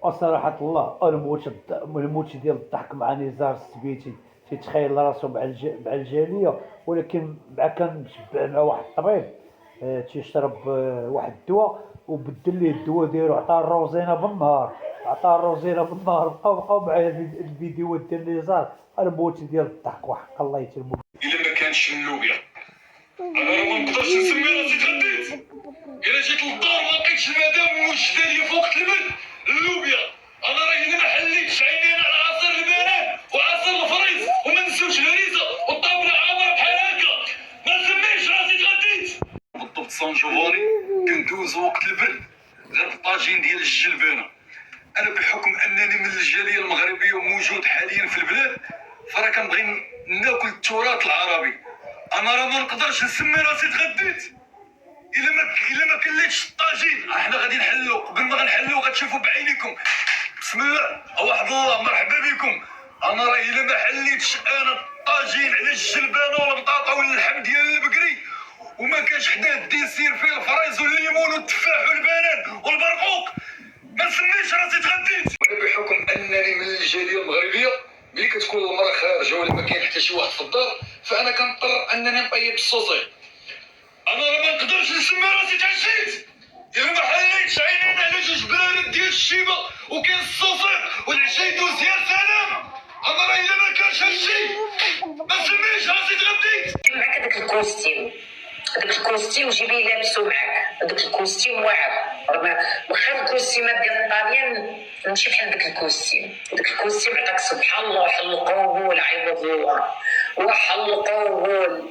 وصراحة الله الموت ديال الضحك مع نزار السبيتي تيتخيل راسو مع الجالية، ولكن مع كان مشبع مع واحد الطبيب تيشرب واحد الدواء وبدل ليه الدواء ديالو، عطاه الروزينة بالنهار، بقاو معايا الفيديوهات ديال نزار الموت ديال الضحك وحق الله يترمو. الا ما كانش اللوبيا انا راه ما نقدرش نسمي راسي تغديت. الا جيت للدار ما لقيتش المدام موجده لي فوق البن اللوبيا، انا راه الا ما حليتش عينينا على عصير البنان وعصير الفريز وما نسوش الهريسه والطابله عامره بحال هكا ما نسميش راسي تغديت. بالضبط سان جوفاني كندوز وقت البرد غير بالطاجين ديال الجلبانه. انا بحكم انني من الجاليه المغربيه وموجود حاليا في البلاد فراه كنبغي ناكل التراث العربي. انا راه ما نقدرش نسمي راسي تغديت. الا ما كليتش الطاجين احنا غادي نحلو، قبل ما غنحلو غتشوفوا بعينيكم. بسم الله واحد الله مرحبا بكم. انا راه الا ما حليتش انا الطاجين على الجلبانه والبطاطا ولا اللحم ديال البقري وما كانش حداه الديسير فيه الفريز والليمون والتفاح والبنان والبرقوق ما نسميش راسي تغديت. بحكم انني من الجاليه المغربيه ملي كتكون المراه خارجه ولا ما كاين حتى شي واحد في الدار فانا كنضطر انني نطيب الصوصي. انا راه ما نقدرش نسمي راسي تعشيت. الا ما حليتش عينينا على جوج برارات ديال الشيبه وكاين الصوصي والعشيدوس يا سلام. انا راه الا ما كانش هادشي ما نسميش راسي تغديت. معك هذاك الكوستيم جيبيه لابسو معاك، هذاك الكوستيم واعر، واخا الكوستيمات ديال الطاليان ماشي بحال داك الكوستيم. داك الكوستيم عطاك سبحان الله واحد القبول عيبه الله واحد القبول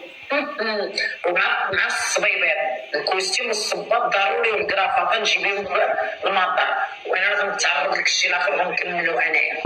ومع الصبيبات الكوستيم والصباط ضروري والكرافطه نجيبهم للمطار. وانا غنتعرض لك الشيء الاخر غنكملو انايا.